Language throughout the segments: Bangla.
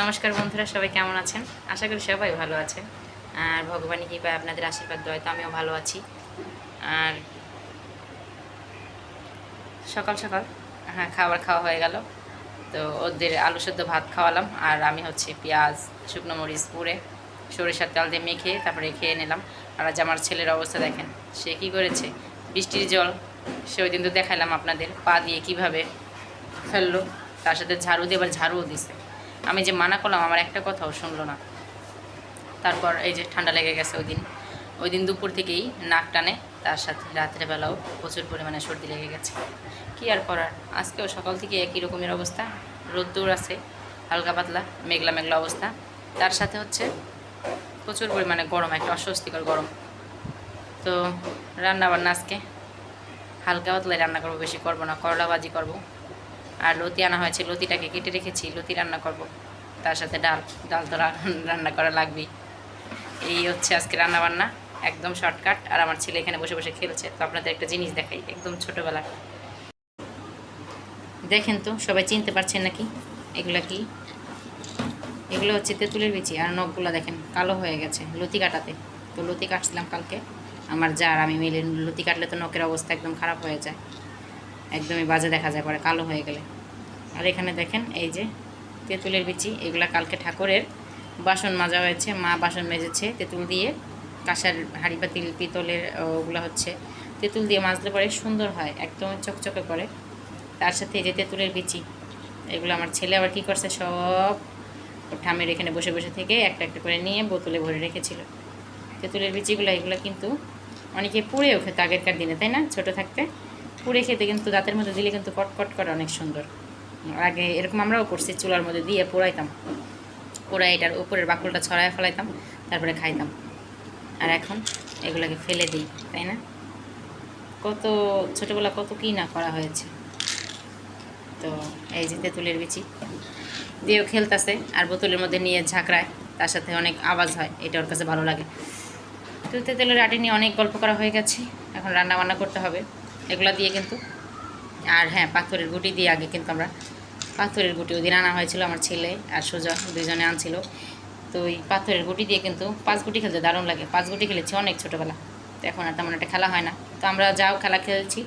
নমস্কার বন্ধুরা, সবাই কেমন আছেন? আশা করি সবাই ভালো আছেন। আর ভগবানের কৃপায় আপনাদের আশীর্বাদ দয় তো আমিও ভালো আছি। আর সকাল সকাল খাবার খাওয়া হয়ে গেল। তো ওদের আলু সেদ্ধ ভাত খাওয়ালাম, আর আমি হচ্ছে পেঁয়াজ শুকনো মরিচ পুড়ে সরিষার তেল দিয়ে মেখে তারপরে খেয়ে নিলাম। আর আজ আমার ছেলের অবস্থা দেখেন, সে কী করেছে। বৃষ্টির জল সে ওই দিন তো দেখালাম আপনাদের, পা দিয়ে কীভাবে ফেললো, তার সাথে ঝাড়ু দিয়ে এবার ঝাড়ুও দিছে। আমি যে মানা করলাম, আমার একটা কথাও শুনলো না। তারপর এই যে ঠান্ডা লেগে গেছে ওই দিন দুপুর থেকেই নাক টানে, তার সাথে রাত্রেবেলাও প্রচুর পরিমাণে সর্দি লেগে গেছে। কী আর করার, আজকেও সকাল থেকে একই রকমের অবস্থা। রোদ্দুর আছে, হালকা পাতলা মেঘলা মেঘলা অবস্থা, তার সাথে হচ্ছে প্রচুর পরিমাণে গরম, একটা অস্বস্তিকর গরম। তো রান্না বান্না আজকে হালকা পাতলাই রান্না করবো, বেশি করবো না। করলা ভাজি করবো, আর লতি আনা হয়েছে, লতিটাকে কেটে রেখেছি, লতি রান্না করব। তার সাথে ডাল ডাল তো রান্না করা লাগবেই। এই হচ্ছে আজকে রান্না বান্না, একদম শর্টকাট। আর আমার ছেলে এখানে বসে বসে খেলছে। তো আপনাদের একটা জিনিস দেখাই, একদম ছোটোবেলা। দেখেন তো, সবাই চিনতে পারছেন নাকি? এগুলা কি? এগুলো হচ্ছে তেঁতুলের বিচি। আর নখগুলো দেখেন কালো হয়ে গেছে লতি কাটাতে। তো লতি কাটছিলাম কালকে, আমার যার আমি মিলে। লতি কাটলে তো নখের অবস্থা একদম খারাপ হয়ে যায়, একদমই বাজে দেখা যায় পরে কালো হয়ে গেলে। আর এখানে দেখেন এই যে তেঁতুলের বিচি, এগুলা কালকে ঠাকুরের বাসন মাজা হয়েছে, মা বাসন মেজেছে তেঁতুল দিয়ে। কাঁসার হাঁড়ি পাতিল পিতলের ওগুলো হচ্ছে তেঁতুল দিয়ে মাজলে পরে সুন্দর হয়, একদম চকচকে করে। তার সাথে এই যে তেঁতুলের বিচি, এগুলো আমার ছেলে আবার কী করছে, সব ঠামের এখানে বসে বসে থেকে একটা একটা করে নিয়ে বোতলে ভরে রেখেছিল। তেঁতুলের বিচিগুলো এগুলো কিন্তু অনেকে পুড়েও খেত আগেরকার দিনে, তাই না? ছোটো থাকতে পুড়ে খেতে, কিন্তু দাঁতের মধ্যে দিলে কিন্তু কটকট করে অনেক সুন্দর। আগে এরকম আমরাও করছি, চুলার মধ্যে দিয়ে পোড়াইতাম, পোড়াই এটার উপরের বাকলটা ছড়ায় ফেলাইতাম, তারপরে খাইতাম। আর এখন এগুলোকে ফেলে দিই, তাই না? কত ছোটোবেলা কত কী না করা হয়েছে। তো এই যে তেঁতুলের বিচি দিয়েও খেলতেছে, আর বোতলের মধ্যে নিয়ে ঝাঁকড়ায়, তার সাথে অনেক আওয়াজ হয়, এটা ওর কাছে ভালো লাগে। তো তেঁতুলের আটি নিয়ে অনেক গল্প করা হয়ে গেছে, এখন রান্না বান্না করতে হবে এগুলা দিয়ে কিন্তু। আর হ্যাঁ, পাথরের গুটি দিয়ে আগে কিন্তু আমরা পাথরের গুটি ওই দিন আনা হয়েছিল, আমার ছেলে আর সোজা দুজনে আনছিল। তো ওই পাথরের গুটি দিয়ে কিন্তু 5 গুটি খেলতে দারুণ লাগে। 5 গুটি খেলেছি অনেক ছোটোবেলা, তো এখন আর তেমন একটা খেলা হয় না। তো আমরা যাও খেলা খেলছি,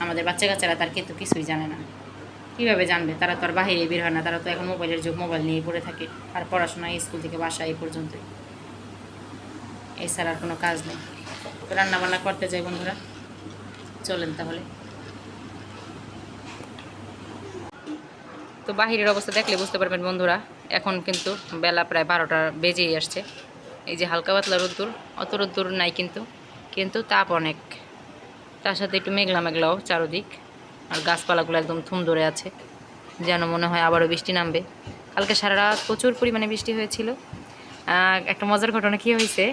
আমাদের বাচ্চা কাচ্চারা তার কিন্তু কিছুই জানে না। কীভাবে জানবে? তারা তো আর বাহিরে বের হয় না, তারা তো এখন মোবাইলের যুগ, মোবাইল নিয়ে পড়ে থাকে। আর পড়াশোনা স্কুল থেকে বাসা এই পর্যন্তই, এছাড়া আর কোনো কাজ নেই। তো রান্নাবান্না করতে যাই বন্ধুরা, চলেন তাহলে। তো বাহিরের অবস্থা দেখলে বুঝতে পারবেন বন্ধুরা, এখন কিন্তু বেলা প্রায় 12টা বেজেই আসছে। এই যে হালকা পাতলা রোদ্দুর, অত রোদ্দুর নাই কিন্তু, কিন্তু তাপ অনেক। তার সাথে একটু মেঘলা মেঘলাও চারোদিক, আর গাছপালাগুলো একদম থুম ধরে আছে, যেন মনে হয় আবারও বৃষ্টি নামবে। কালকে সারা রাত প্রচুর পরিমাণে বৃষ্টি হয়েছিল। একটা মজার ঘটনা কী হয়েছে,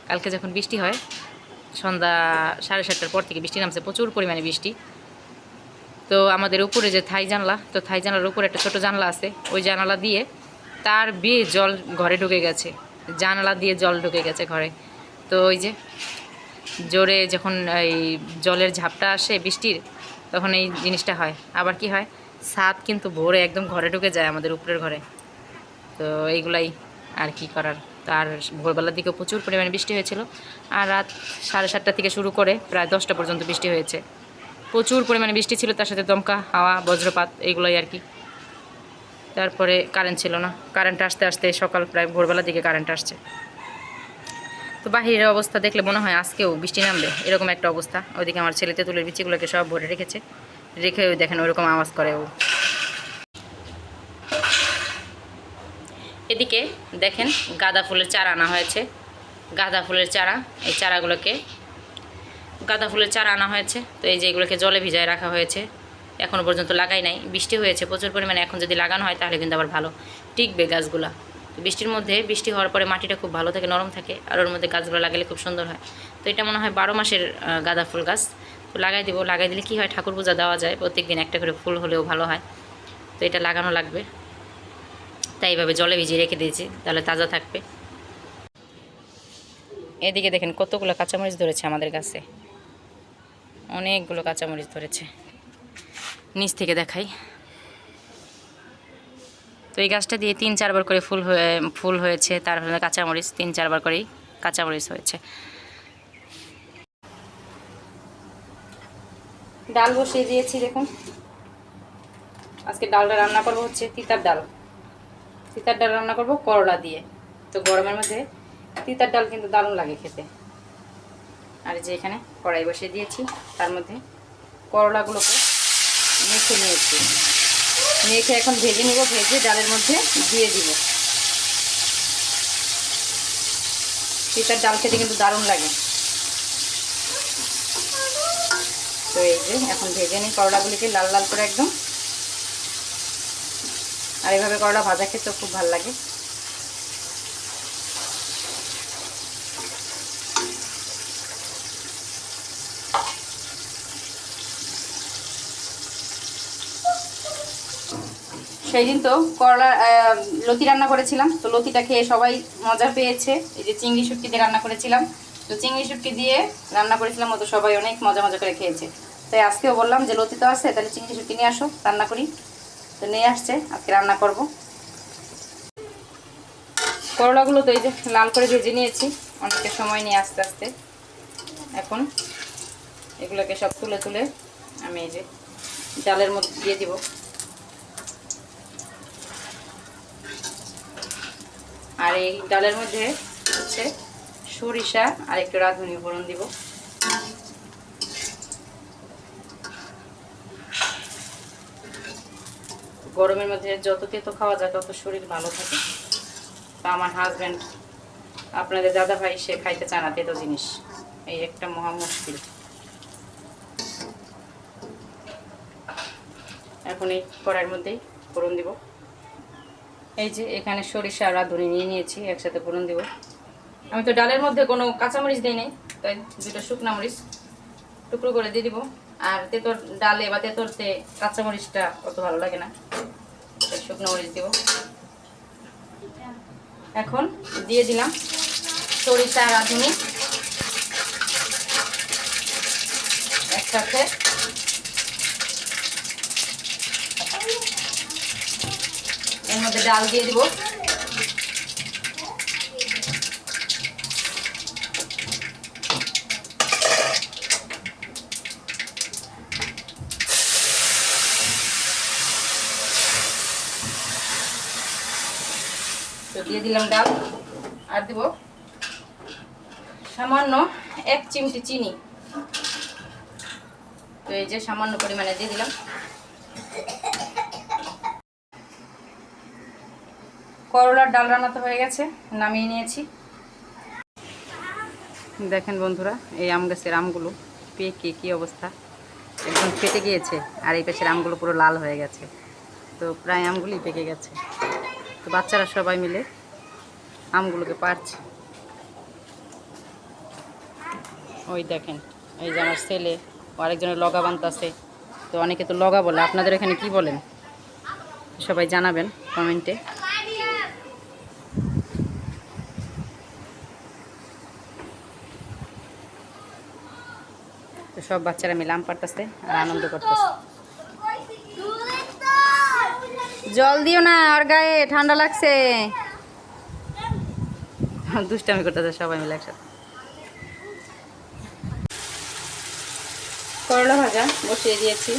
কালকে যখন বৃষ্টি হয় সন্ধ্যা 7:30টার পর থেকে বৃষ্টি নামছে, প্রচুর পরিমাণে বৃষ্টি। তো আমাদের উপরে যে থাই জানলা, তো থাই জানলার উপরে একটা ছোটো জানলা আছে, ওই জানালা দিয়ে তার বেয়ে জল ঘরে ঢুকে গেছে, জানালা দিয়ে জল ঢুকে গেছে ঘরে। তো ওই যে জোরে যখন এই জলের ঝাপটা আসে বৃষ্টির, তখন এই জিনিসটা হয়। আবার কি হয়, ছাদ কিন্তু ভোরে একদম ঘরে ঢুকে যায় আমাদের উপরের ঘরে। তো এইগুলাই আর কি করার। তার ভোরবেলার দিকে প্রচুর পরিমাণে বৃষ্টি হয়েছিল, আর রাত 7:30 থেকে শুরু করে প্রায় 10টা পর্যন্ত বৃষ্টি হয়েছে। প্রচুর পরিমাণে বৃষ্টি ছিল, তার সাথে দমকা হাওয়া বজ্রপাত, এইগুলোই আর কি। তারপরে কারেন্ট ছিল না, কারেন্ট আসতে আসতে সকাল প্রায় ভোরবেলার দিকে কারেন্ট আসছে। তো বাহিরের অবস্থা দেখলে মনে হয় আজকেও বৃষ্টি নামবে, এরকম একটা অবস্থা। ওইদিকে আমার ছেলে তেঁতুলের বিচিগুলোকে সব ভরে রেখেছে, রেখে ওই দেখেন ওইরকম আওয়াজ করে ও। এদিকে দেখেন গাঁদা ফুলের চারা আনা হয়েছে, গাঁদা ফুলের চারা। এই চারাগুলোকে গাঁদা ফুলের চারা আনা হয়েছে। তো এই যে এগুলোকে জলে ভিজায় রাখা হয়েছে, এখনও পর্যন্ত লাগাই নাই। বৃষ্টি হয়েছে প্রচুর পরিমাণে, এখন যদি লাগানো হয় তাহলে কিন্তু আবার ভালো টিকবে গাছগুলা। তো বৃষ্টির মধ্যে, বৃষ্টি হওয়ার পরে মাটিটা খুব ভালো থাকে, নরম থাকে, আর ওর মধ্যে গাছগুলো লাগালে খুব সুন্দর হয়। তো এটা মনে হয় 12 মাসের গাঁদা ফুল গাছ। তো লাগাই দিব, লাগাই দিলে কী হয়, ঠাকুর পূজা দেওয়া যায়, প্রত্যেক দিন একটা করে ফুল হলেও ভালো হয়। তো এটা লাগানো লাগবে, তাই এইভাবে জলে ভিজিয়ে রেখে দিয়েছি, তাহলে তাজা থাকবে। এদিকে দেখেন কতগুলো কাঁচামরিচ ধরেছে আমাদের গাছে, অনেকগুলো কাঁচামরিচ ধরেছে। নিচ থেকে দেখাই, তো এই গাছটা দিয়ে 3-4 বার করে ফুল হয়েছে। তারপরে কাঁচামরিচ 3-4 বার করেই কাঁচামরিচ হয়েছে। ডাল বসিয়ে দিয়েছি দেখুন। আজকে ডালটা রান্না করবো হচ্ছে তিতার ডাল। তিতার ডাল রান্না করবো করলা দিয়ে। তো গরমের মধ্যে তিতার ডাল কিন্তু দারুণ লাগে খেতে। আর যে এখানে কড়াই বসিয়ে দিয়েছি, তার মধ্যে করলাগুলোকে মেখে নিয়েছি। মেখে এখন ভেজে নিব, ভেজে ডালের মধ্যে দিয়ে দিব। তিতার ডাল খেতে কিন্তু দারুণ লাগে। তো এই যে এখন ভেজে নিই করলাগুলিকে লাল লাল করে একদম। আর এইভাবে করলা ভাজা খেতেও খুব ভালো লাগে। সেই দিন তো করলা লতি রান্না করেছিলাম, তো লতিটা খেয়ে সবাই মজা পেয়েছে। এই যে চিংড়ি শুটকি দিয়ে রান্না করেছিলাম, তো চিংড়ি শুটকি দিয়ে রান্না করেছিলাম, ও তো সবাই অনেক মজা মজা করে খেয়েছে। তাই আজকেও বললাম যে লতি তো আছে, তাহলে চিংড়ি শুটকি নিয়ে আসো রান্না করি। তো নিয়ে আসছে, আজকে রান্না করব। করলাগুলো তো এই যে লাল করে ভেজে নিয়েছি, অনেকটা সময় নিয়ে আস্তে আস্তে। এখন এগুলোকে সব তুলে তুলে আমি এই যে ডালের মধ্যে দিয়ে দিব। আর এই ডালের মধ্যে হচ্ছে সরিষা আর একটু রাঁধুনি ফোড়ন দিব। গরমের মধ্যে যত তেতো খাওয়া যায় তত শরীর ভালো থাকে। তো আমার হাজব্যান্ড, আপনাদের দাদা ভাই, সে খাইতে চায় না তেতো জিনিস, এই একটা মহা মুশকিল। এখন এই কড়াইয়ের মধ্যেই ফোড়ন দিব। এই যে এখানে সরিষা আর রাঁধুনি নিয়ে নিয়েছি, একসাথে ফোড়ন দিব। আমি তো ডালের মধ্যে কোনো কাঁচামরিচ দিই নাই, তাই 2টা শুকনো মরিচ টুকরো করে দিয়ে দিব। আর তেঁতোর ডালে বা তেঁতোরতে কাঁচামরিচটা অত ভালো লাগে না, তাই শুকনো মরিচ দিব। এখন দিয়ে দিলাম সরিষা আর রাঁধুনি একসাথে। এর মধ্যে ডাল দিয়ে দিব। তো দিয়ে দিলাম ডাল, আর দিব সামান্য 1 চিমটি চিনি। তো এই যে সামান্য পরিমাণে দিয়ে দিলাম। করলার ডাল রান্না তো হয়ে গেছে, নামিয়ে নিয়েছি। দেখেন বন্ধুরা, এই আম গাছের আমগুলো পেকে কি অবস্থা, একদম ফেটে গিয়েছে। আর এই পাশের আমগুলো পুরো লাল হয়ে গেছে। তো প্রায় আমগুলি পেকে গেছে। তো বাচ্চারা সবাই মিলে আমগুলোকে পারছে। ওই দেখেন, এই যে আমার ছেলে ও আরেকজনের লগা বানতাছে। তো অনেকে তো লগা বলে, আপনাদের এখানে কি বলেন সবাই জানাবেন কমেন্টে। তো সব বাচ্চারা মিলে আম পারতেছে আর আনন্দ করতেছে। জল দিও না, আর গায়ে ঠান্ডা লাগছে। দুষ্টামি করতেছে সবাই মিলে একসাথে। করলা ভাজা বসিয়ে দিয়েছি।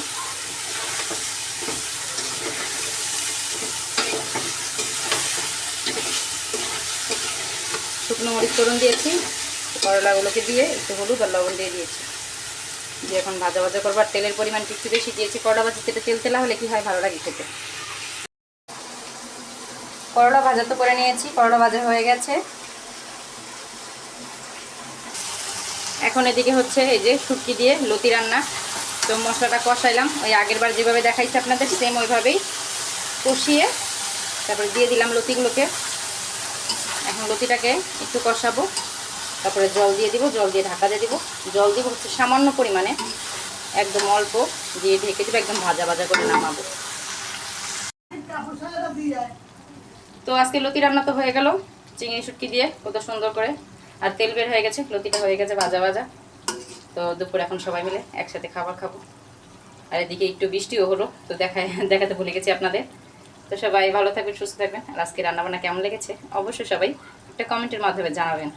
শুকনো মরিচ ফোড়ন দিয়েছি, করলাগুলোকে দিয়ে একটু হলুদ আর লবণ দিয়ে দিয়েছি। দিয়ে এখন ভাজা ভাজা করবো। আর তেলের পরিমাণটা একটু বেশি দিয়েছি, করলা ভাজা তেলে তেল তেলা হলে কি হয়, ভালো লাগে খেতে। করলা ভাজা তো করে নিয়েছি, করলা ভাজা হয়ে গেছে। এখন এদিকে হচ্ছে এই যে শুটকি দিয়ে লতি রান্না। তো মশলাটা কষাইলাম, ওই আগের বার যেভাবে দেখাইছি আপনাদের সেম ওইভাবেই কষিয়ে তারপরে দিয়ে দিলাম লতিগুলোকে। এখন লতিটাকে একটু কষাবো, তারপরে জল দিয়ে দিব, জল দিয়ে ঢাকা দিয়ে দিব। জল দিব হচ্ছে সামান্য পরিমাণে, একদম অল্প দিয়ে ঢেকে দিব, একদম ভাজা ভাজা করে নামাবো। তো আজকে লতি রান্না তো হয়ে গেল চিংড়ি শুটকি দিয়ে কত সুন্দর করে, আর তেল বের হয়ে গেছে, লতিটা হয়ে গেছে ভাজা ভাজা। তো দুপুরে এখন সবাই মিলে একসাথে খাবার খাবো। আর এদিকে একটু বৃষ্টিও হলো, তো দেখাতে ভুলে গেছি আপনাদের। তো সবাই ভালো থাকবেন, সুস্থ থাকবেন। আর আজকে রান্নাবান্না কেমন লেগেছে অবশ্যই সবাই একটা কমেন্টের মাধ্যমে জানাবেন।